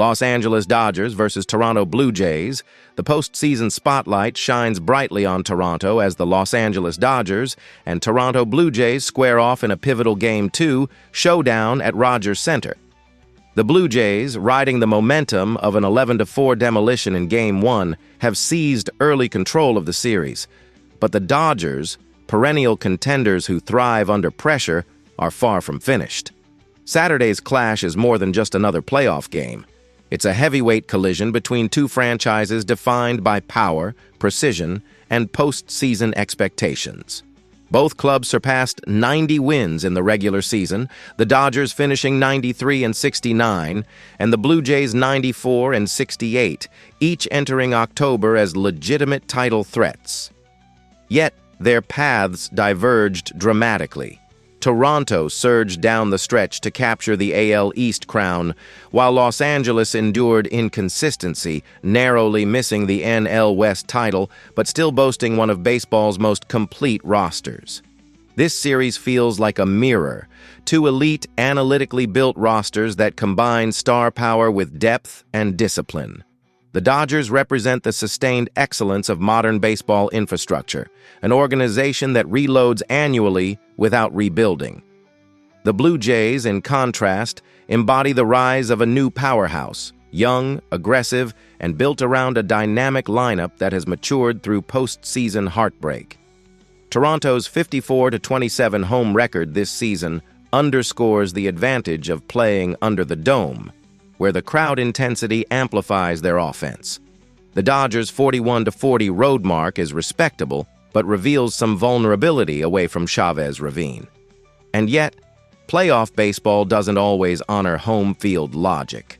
Los Angeles Dodgers versus Toronto Blue Jays. The postseason spotlight shines brightly on Toronto as the Los Angeles Dodgers and Toronto Blue Jays square off in a pivotal Game 2 showdown at Rogers Center. The Blue Jays, riding the momentum of an 11-4 demolition in Game 1, have seized early control of the series. But the Dodgers, perennial contenders who thrive under pressure, are far from finished. Saturday's clash is more than just another playoff game. It's a heavyweight collision between two franchises defined by power, precision, and postseason expectations. Both clubs surpassed 90 wins in the regular season, the Dodgers finishing 93-69, and the Blue Jays 94-68, each entering October as legitimate title threats. Yet, their paths diverged dramatically. Toronto surged down the stretch to capture the AL East crown, while Los Angeles endured inconsistency, narrowly missing the NL West title, but still boasting one of baseball's most complete rosters. This series feels like a mirror, two elite, analytically built rosters that combine star power with depth and discipline. The Dodgers represent the sustained excellence of modern baseball infrastructure, an organization that reloads annually without rebuilding. The Blue Jays, in contrast, embody the rise of a new powerhouse, young, aggressive, and built around a dynamic lineup that has matured through postseason heartbreak. Toronto's 54-27 home record this season underscores the advantage of playing under the dome, where the crowd intensity amplifies their offense. The Dodgers' 41-40 road mark is respectable, but reveals some vulnerability away from Chavez Ravine. And yet, playoff baseball doesn't always honor home field logic.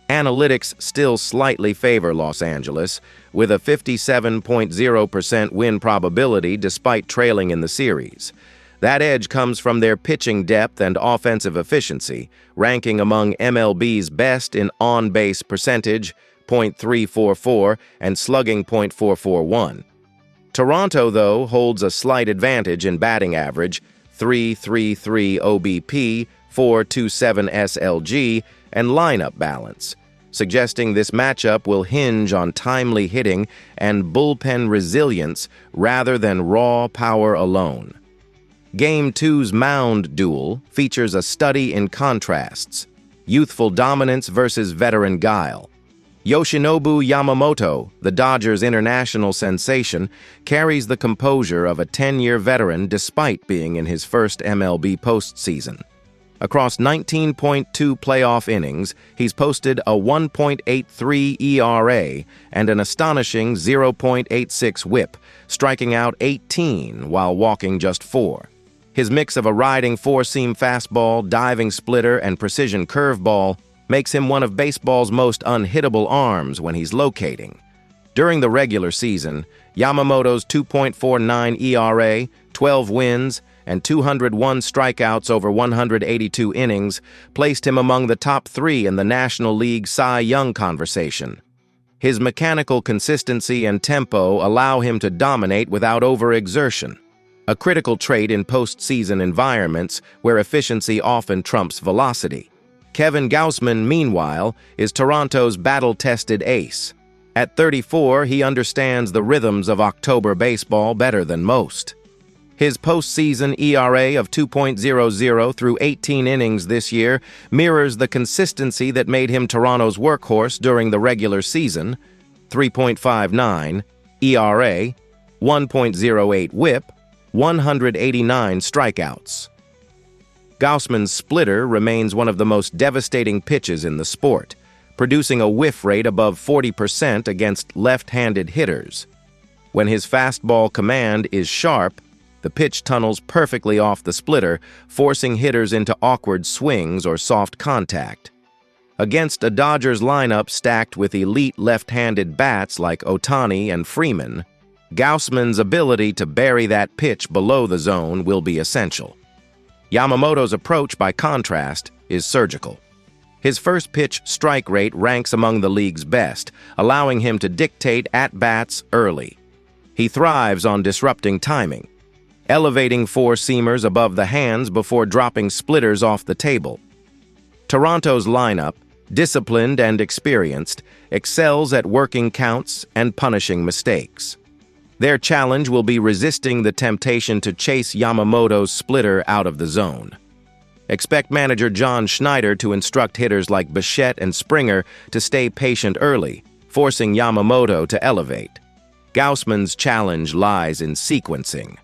Analytics still slightly favor Los Angeles, with a 57.0% win probability despite trailing in the series. That edge comes from their pitching depth and offensive efficiency, ranking among MLB's best in on-base percentage, .344, and slugging .441. Toronto, though, holds a slight advantage in batting average, .333 OBP, .427 SLG, and lineup balance, suggesting this matchup will hinge on timely hitting and bullpen resilience rather than raw power alone. Game 2's mound duel features a study in contrasts, youthful dominance versus veteran guile. Yoshinobu Yamamoto, the Dodgers' international sensation, carries the composure of a 10-year veteran despite being in his first MLB postseason. Across 19.2 playoff innings, he's posted a 1.83 ERA and an astonishing 0.86 WHIP, striking out 18 while walking just 4. His mix of a riding four-seam fastball, diving splitter, and precision curveball makes him one of baseball's most unhittable arms when he's locating. During the regular season, Yamamoto's 2.49 ERA, 12 wins, and 201 strikeouts over 182 innings placed him among the top 3 in the National League Cy Young conversation. His mechanical consistency and tempo allow him to dominate without overexertion, a critical trait in postseason environments where efficiency often trumps velocity. Kevin Gausman, meanwhile, is Toronto's battle-tested ace. At 34, he understands the rhythms of October baseball better than most. His postseason ERA of 2.00 through 18 innings this year mirrors the consistency that made him Toronto's workhorse during the regular season, 3.59 ERA, 1.08 WHIP, 189 strikeouts. Gausman's splitter remains one of the most devastating pitches in the sport, producing a whiff rate above 40% against left-handed hitters. When his fastball command is sharp, the pitch tunnels perfectly off the splitter, forcing hitters into awkward swings or soft contact. Against a Dodgers lineup stacked with elite left-handed bats like Ohtani and Freeman, Gausman's ability to bury that pitch below the zone will be essential. Yamamoto's approach, by contrast, is surgical. His first-pitch strike rate ranks among the league's best, allowing him to dictate at-bats early. He thrives on disrupting timing, elevating four-seamers above the hands before dropping splitters off the table. Toronto's lineup, Disciplined and experienced, excels at working counts and punishing mistakes. Their challenge will be resisting the temptation to chase Yamamoto's splitter out of the zone. Expect manager John Schneider to instruct hitters like Bichette and Springer to stay patient early, forcing Yamamoto to elevate. Gaussman's challenge lies in sequencing.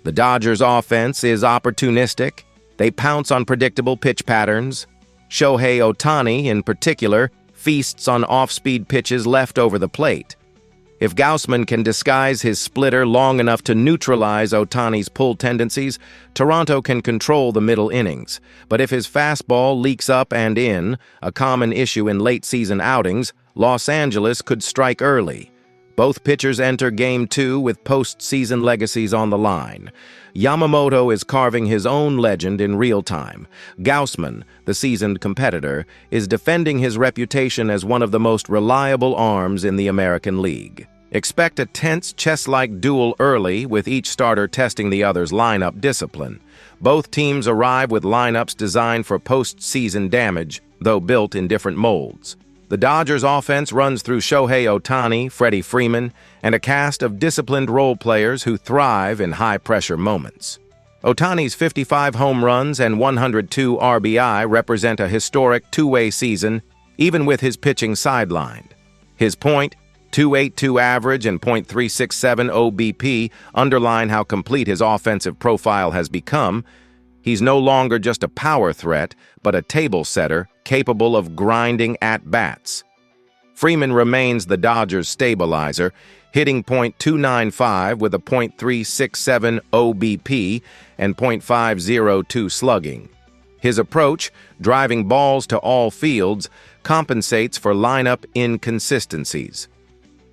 The Dodgers' offense is opportunistic. They pounce on predictable pitch patterns. Shohei Ohtani, in particular, feasts on off-speed pitches left over the plate. If Gaussman can disguise his splitter long enough to neutralize Ohtani's pull tendencies, Toronto can control the middle innings. But if his fastball leaks up and in, a common issue in late-season outings, Los Angeles could strike early. Both pitchers enter Game 2 with postseason legacies on the line. Yamamoto is carving his own legend in real time. Gaussman, the seasoned competitor, is defending his reputation as one of the most reliable arms in the American League. Expect a tense, chess-like duel early, with each starter testing the other's lineup discipline. Both teams arrive with lineups designed for postseason damage, though built in different molds. The Dodgers' offense runs through Shohei Ohtani, Freddie Freeman, and a cast of disciplined role players who thrive in high-pressure moments. Ohtani's 55 home runs and 102 RBI represent a historic two-way season, even with his pitching sidelined. His .282 average and .367 OBP underline how complete his offensive profile has become. He's no longer just a power threat, but a table setter capable of grinding at-bats. Freeman remains the Dodgers' stabilizer, hitting .295 with a .367 OBP and .502 slugging. His approach, driving balls to all fields, compensates for lineup inconsistencies.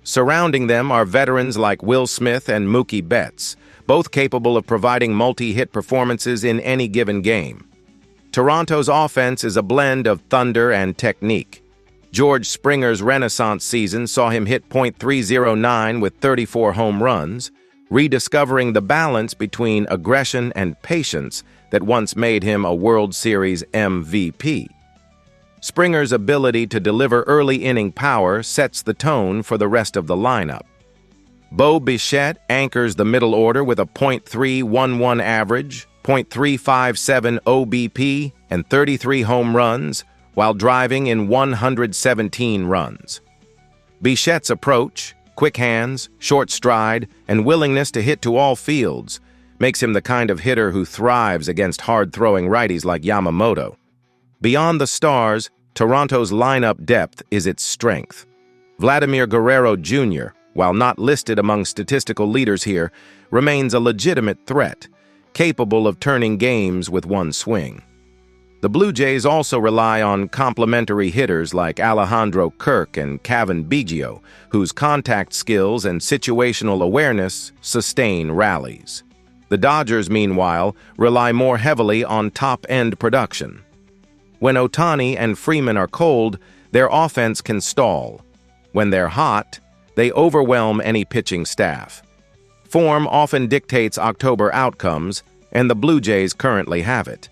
Surrounding them are veterans like Will Smith and Mookie Betts, both capable of providing multi-hit performances in any given game. Toronto's offense is a blend of thunder and technique. George Springer's Renaissance season saw him hit .309 with 34 home runs, rediscovering the balance between aggression and patience that once made him a World Series MVP. Springer's ability to deliver early inning power sets the tone for the rest of the lineup. Bo Bichette anchors the middle order with a .311 average, .357 OBP, and 33 home runs, while driving in 117 runs. Bichette's approach, quick hands, short stride, and willingness to hit to all fields makes him the kind of hitter who thrives against hard-throwing righties like Yamamoto. Beyond the stars, Toronto's lineup depth is its strength. Vladimir Guerrero Jr., while not listed among statistical leaders here, remains a legitimate threat, capable of turning games with one swing. The Blue Jays also rely on complementary hitters like Alejandro Kirk and Cavan Biggio, whose contact skills and situational awareness sustain rallies. The Dodgers, meanwhile, rely more heavily on top-end production. When Ohtani and Freeman are cold, their offense can stall. When they're hot, they overwhelm any pitching staff. Form often dictates October outcomes, and the Blue Jays currently have it.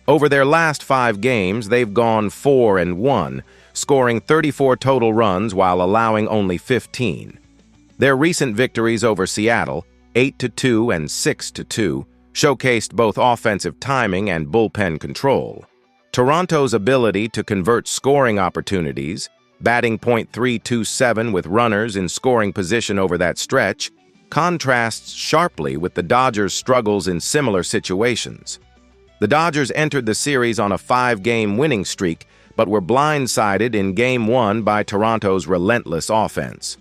Over their last 5 games, they've gone 4-1, scoring 34 total runs while allowing only 15. Their recent victories over Seattle, 8-2 and 6-2, showcased both offensive timing and bullpen control. Toronto's ability to convert scoring opportunities, batting .327 with runners in scoring position over that stretch, contrasts sharply with the Dodgers' struggles in similar situations. The Dodgers entered the series on a 5-game winning streak, but were blindsided in Game 1 by Toronto's relentless offense.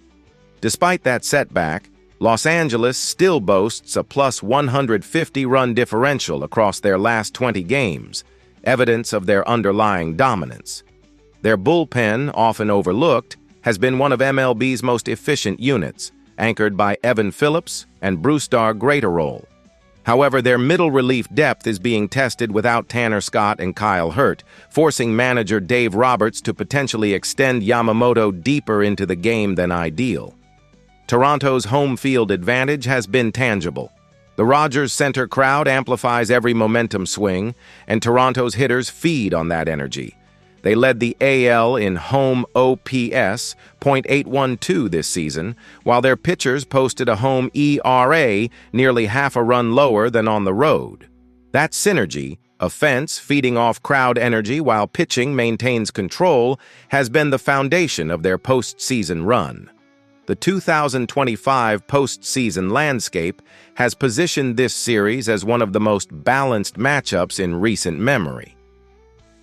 Despite that setback, Los Angeles still boasts a plus 150-run differential across their last 20 games, evidence of their underlying dominance. Their bullpen, often overlooked, has been one of MLB's most efficient units, anchored by Evan Phillips and Brusdar Graterol. However, their middle relief depth is being tested without Tanner Scott and Kyle Hurt, forcing manager Dave Roberts to potentially extend Yamamoto deeper into the game than ideal. Toronto's home field advantage has been tangible. The Rogers Center crowd amplifies every momentum swing, and Toronto's hitters feed on that energy. They led the AL in home OPS, .812 this season, while their pitchers posted a home ERA nearly half a run lower than on the road. That synergy, offense feeding off crowd energy while pitching maintains control, has been the foundation of their postseason run. The 2025 postseason landscape has positioned this series as one of the most balanced matchups in recent memory.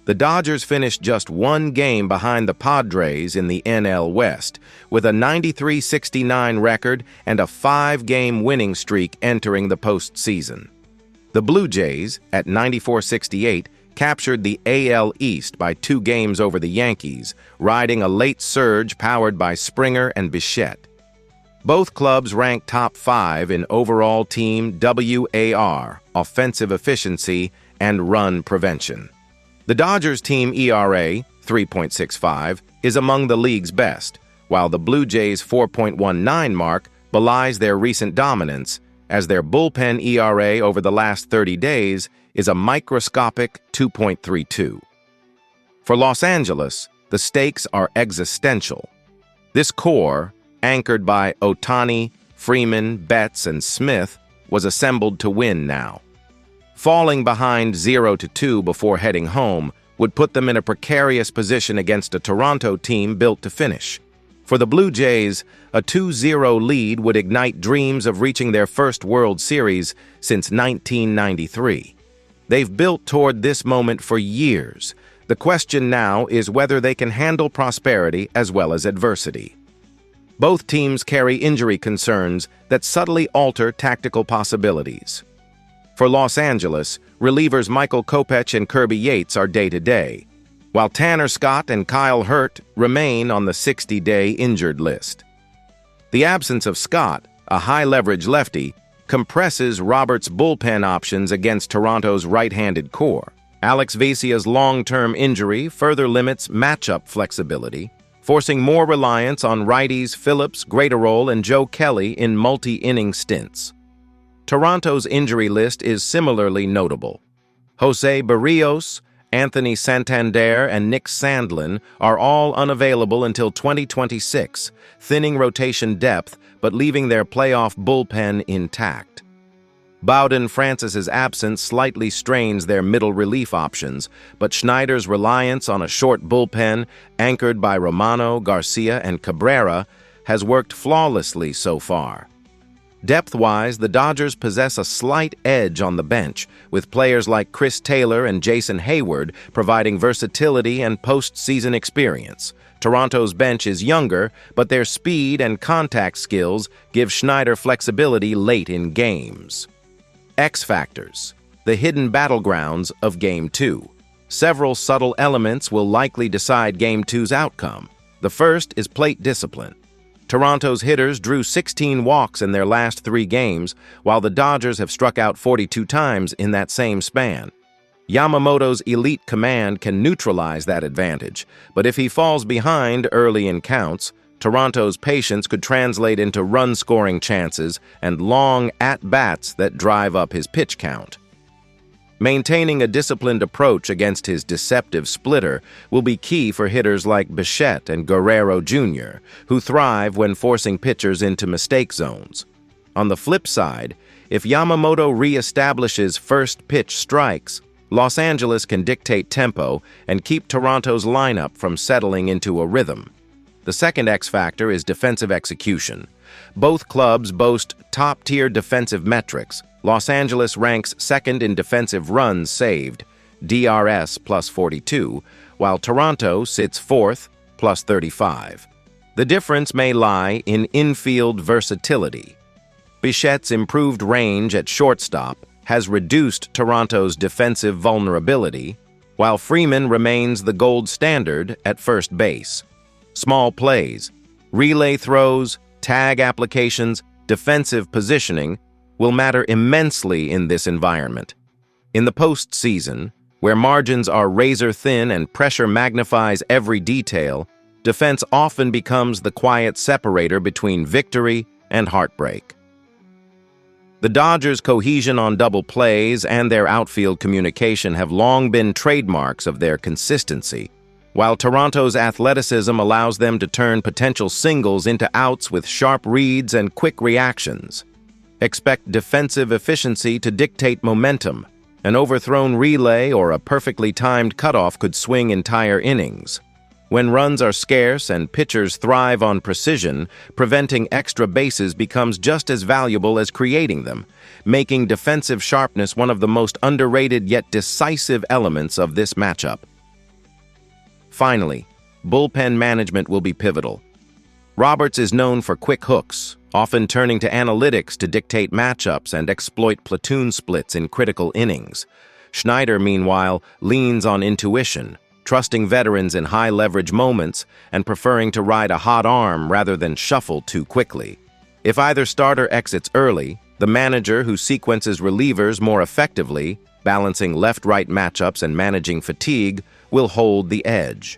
The Dodgers finished just one game behind the Padres in the NL West, with a 93-69 record and a 5-game winning streak entering the postseason. The Blue Jays, at 94-68, captured the AL East by 2 games over the Yankees, riding a late surge powered by Springer and Bichette. Both clubs ranked top 5 in overall team WAR, offensive efficiency, and run prevention. The Dodgers' team ERA, 3.65, is among the league's best, while the Blue Jays' 4.19 mark belies their recent dominance, as their bullpen ERA over the last 30 days is a microscopic 2.32. For Los Angeles, the stakes are existential. This core, anchored by Ohtani, Freeman, Betts, and Smith, was assembled to win now. Falling behind 0-2 before heading home would put them in a precarious position against a Toronto team built to finish. For the Blue Jays, a 2-0 lead would ignite dreams of reaching their first World Series since 1993. They've built toward this moment for years. The question now is whether they can handle prosperity as well as adversity. Both teams carry injury concerns that subtly alter tactical possibilities. For Los Angeles, relievers Michael Kopech and Kirby Yates are day-to-day, while Tanner Scott and Kyle Hurt remain on the 60-day injured list. The absence of Scott, a high-leverage lefty, compresses Roberts' bullpen options against Toronto's right-handed core. Alex Vezia's long-term injury further limits matchup flexibility, forcing more reliance on righties Phillips, Graterol, and Joe Kelly in multi-inning stints. Toronto's injury list is similarly notable. Jose Barrios, Anthony Santander, and Nick Sandlin are all unavailable until 2026, thinning rotation depth but leaving their playoff bullpen intact. Bowden Francis's absence slightly strains their middle relief options, but Schneider's reliance on a short bullpen, anchored by Romano, Garcia, and Cabrera, has worked flawlessly so far. Depth-wise, the Dodgers possess a slight edge on the bench, with players like Chris Taylor and Jason Hayward providing versatility and postseason experience. Toronto's bench is younger, but their speed and contact skills give Schneider flexibility late in games. X factors, the hidden battlegrounds of Game 2. Several subtle elements will likely decide Game 2's outcome. The first is plate discipline. Toronto's hitters drew 16 walks in their last 3 games, while the Dodgers have struck out 42 times in that same span. Yamamoto's elite command can neutralize that advantage, but if he falls behind early in counts, Toronto's patience could translate into run-scoring chances and long at-bats that drive up his pitch count. Maintaining a disciplined approach against his deceptive splitter will be key for hitters like Bichette and Guerrero Jr., who thrive when forcing pitchers into mistake zones. On the flip side, if Yamamoto reestablishes first-pitch strikes, Los Angeles can dictate tempo and keep Toronto's lineup from settling into a rhythm. The second X factor is defensive execution. Both clubs boast top-tier defensive metrics. Los Angeles ranks second in defensive runs saved, DRS plus 42, while Toronto sits fourth, plus 35. The difference may lie in infield versatility. Bichette's improved range at shortstop has reduced Toronto's defensive vulnerability, while Freeman remains the gold standard at first base. Small plays, relay throws, tag applications, defensive positioning will matter immensely in this environment. In the postseason, where margins are razor-thin and pressure magnifies every detail, defense often becomes the quiet separator between victory and heartbreak. The Dodgers' cohesion on double plays and their outfield communication have long been trademarks of their consistency. while Toronto's athleticism allows them to turn potential singles into outs with sharp reads and quick reactions. Expect defensive efficiency to dictate momentum. An overthrown relay or a perfectly timed cutoff could swing entire innings. When runs are scarce and pitchers thrive on precision, preventing extra bases becomes just as valuable as creating them, making defensive sharpness one of the most underrated yet decisive elements of this matchup. Finally, bullpen management will be pivotal. Roberts is known for quick hooks, often turning to analytics to dictate matchups and exploit platoon splits in critical innings. Schneider, meanwhile, leans on intuition, trusting veterans in high-leverage moments and preferring to ride a hot arm rather than shuffle too quickly. If either starter exits early, the manager who sequences relievers more effectively, balancing left-right matchups and managing fatigue, will hold the edge.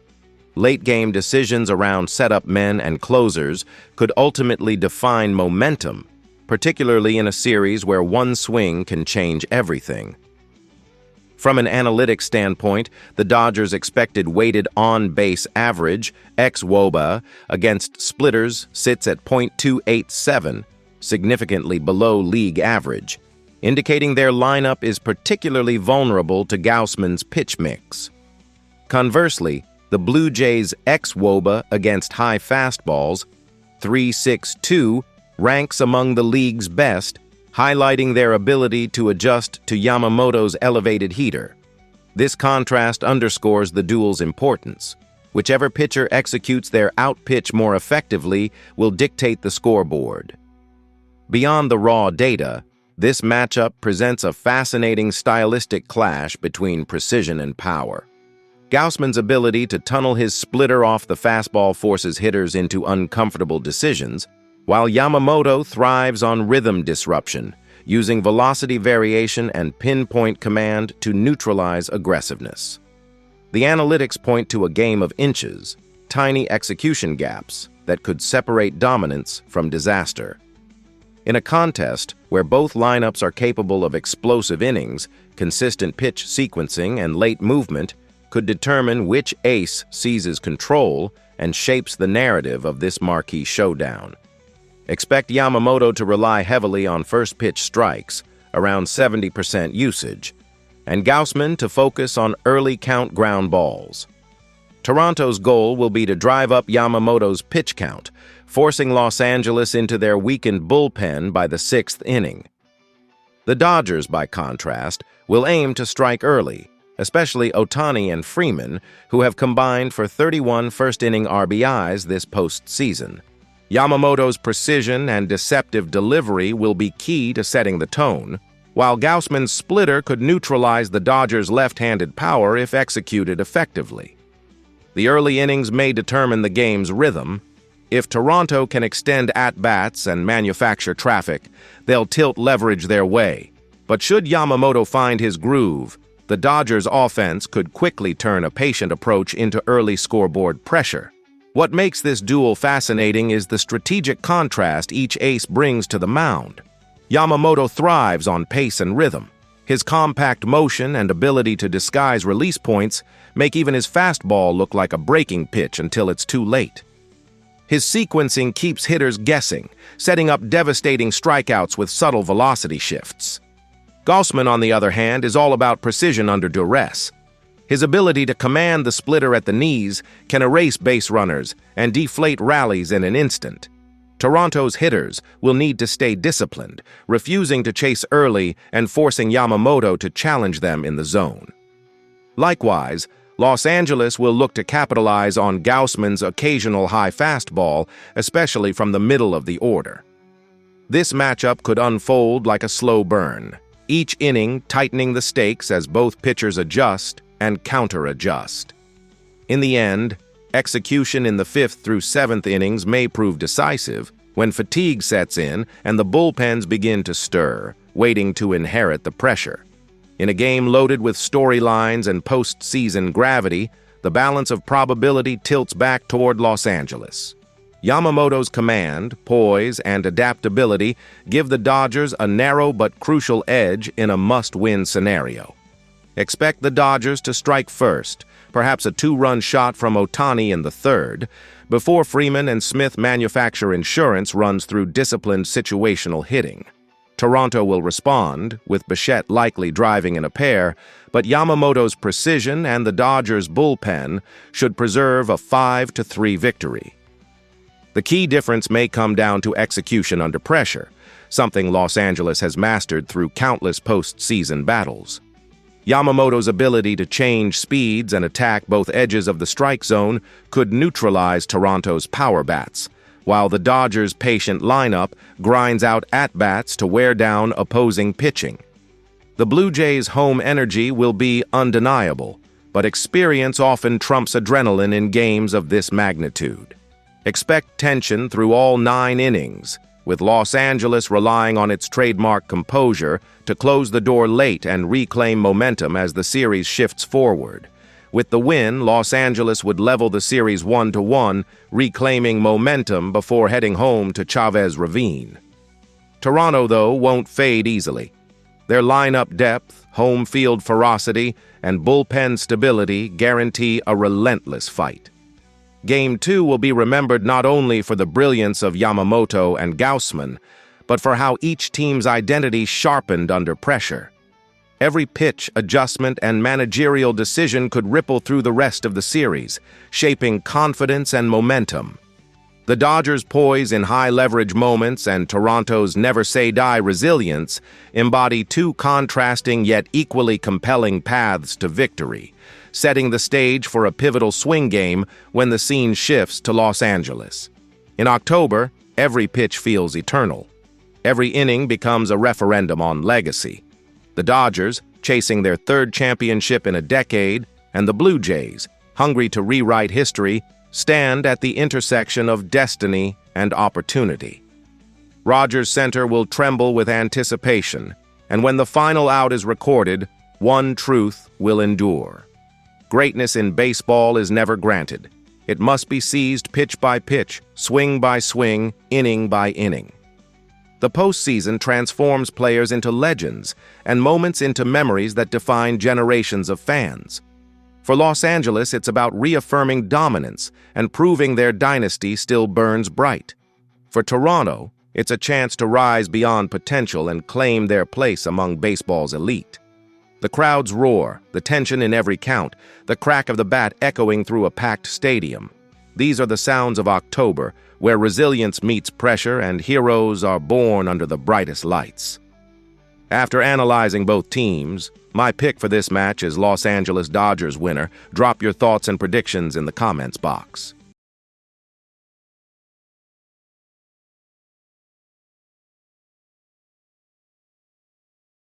Late-game decisions around setup men and closers could ultimately define momentum, particularly in a series where one swing can change everything. From an analytics standpoint, the Dodgers' expected weighted on-base average, xWOBA, against splitters sits at .287, significantly below league average, indicating their lineup is particularly vulnerable to Gaussman's pitch mix. Conversely, the Blue Jays' xWOBA against high fastballs, .362, ranks among the league's best, highlighting their ability to adjust to Yamamoto's elevated heater. This contrast underscores the duel's importance. Whichever pitcher executes their out-pitch more effectively will dictate the scoreboard. Beyond the raw data, this matchup presents a fascinating stylistic clash between precision and power. Gaussman's ability to tunnel his splitter off the fastball forces hitters into uncomfortable decisions, while Yamamoto thrives on rhythm disruption, using velocity variation and pinpoint command to neutralize aggressiveness. The analytics point to a game of inches, tiny execution gaps that could separate dominance from disaster. In a contest where both lineups are capable of explosive innings, consistent pitch sequencing and late movement could determine which ace seizes control and shapes the narrative of this marquee showdown. Expect Yamamoto to rely heavily on first-pitch strikes, around 70% usage, and Gaussman to focus on early-count ground balls. Toronto's goal will be to drive up Yamamoto's pitch count, forcing Los Angeles into their weakened bullpen by the sixth inning. The Dodgers, by contrast, will aim to strike early, especially Ohtani and Freeman, who have combined for 31 first-inning RBIs this postseason. Yamamoto's precision and deceptive delivery will be key to setting the tone, while Gaussman's splitter could neutralize the Dodgers' left-handed power if executed effectively. The early innings may determine the game's rhythm. If Toronto can extend at-bats and manufacture traffic, they'll tilt leverage their way. But should Yamamoto find his groove, the Dodgers' offense could quickly turn a patient approach into early scoreboard pressure. What makes this duel fascinating is the strategic contrast each ace brings to the mound. Yamamoto thrives on pace and rhythm. His compact motion and ability to disguise release points make even his fastball look like a breaking pitch until it's too late. His sequencing keeps hitters guessing, setting up devastating strikeouts with subtle velocity shifts. Gaussman, on the other hand, is all about precision under duress. His ability to command the splitter at the knees can erase base runners and deflate rallies in an instant. Toronto's hitters will need to stay disciplined, refusing to chase early and forcing Yamamoto to challenge them in the zone. Likewise, Los Angeles will look to capitalize on Gaussman's occasional high fastball, especially from the middle of the order. This matchup could unfold like a slow burn, each inning tightening the stakes as both pitchers adjust and counter-adjust. In the end, execution in the 5th through 7th innings may prove decisive when fatigue sets in and the bullpens begin to stir, waiting to inherit the pressure. In a game loaded with storylines and postseason gravity, the balance of probability tilts back toward Los Angeles. Yamamoto's command, poise, and adaptability give the Dodgers a narrow but crucial edge in a must-win scenario. Expect the Dodgers to strike first, perhaps a two-run shot from Ohtani in the third, before Freeman and Smith manufacture insurance runs through disciplined situational hitting. Toronto will respond, with Bichette likely driving in a pair, but Yamamoto's precision and the Dodgers' bullpen should preserve a 5-3 victory. The key difference may come down to execution under pressure, something Los Angeles has mastered through countless postseason battles. Yamamoto's ability to change speeds and attack both edges of the strike zone could neutralize Toronto's power bats, while the Dodgers' patient lineup grinds out at-bats to wear down opposing pitching. The Blue Jays' home energy will be undeniable, but experience often trumps adrenaline in games of this magnitude. Expect tension through all 9 innings, with Los Angeles relying on its trademark composure to close the door late and reclaim momentum as the series shifts forward. With the win, Los Angeles would level the series 1-1, reclaiming momentum before heading home to Chavez Ravine. Toronto, though, won't fade easily. Their lineup depth, home field ferocity, and bullpen stability guarantee a relentless fight. Game 2 will be remembered not only for the brilliance of Yamamoto and Gaussman, but for how each team's identity sharpened under pressure. Every pitch, adjustment, and managerial decision could ripple through the rest of the series, shaping confidence and momentum. The Dodgers' poise in high-leverage moments and Toronto's never-say-die resilience embody two contrasting yet equally compelling paths to victory, setting the stage for a pivotal swing game when the scene shifts to Los Angeles. In October, every pitch feels eternal. Every inning becomes a referendum on legacy. The Dodgers, chasing their 3rd championship in a decade, and the Blue Jays, hungry to rewrite history, stand at the intersection of destiny and opportunity. Rogers Center will tremble with anticipation, and when the final out is recorded, one truth will endure. Greatness in baseball is never granted. It must be seized pitch by pitch, swing by swing, inning by inning. The postseason transforms players into legends and moments into memories that define generations of fans. For Los Angeles, it's about reaffirming dominance and proving their dynasty still burns bright. For Toronto, it's a chance to rise beyond potential and claim their place among baseball's elite. The crowds roar, the tension in every count, the crack of the bat echoing through a packed stadium. These are the sounds of October, where resilience meets pressure and heroes are born under the brightest lights. After analyzing both teams, my pick for this match is Los Angeles Dodgers winner. Drop your thoughts and predictions in the comments box.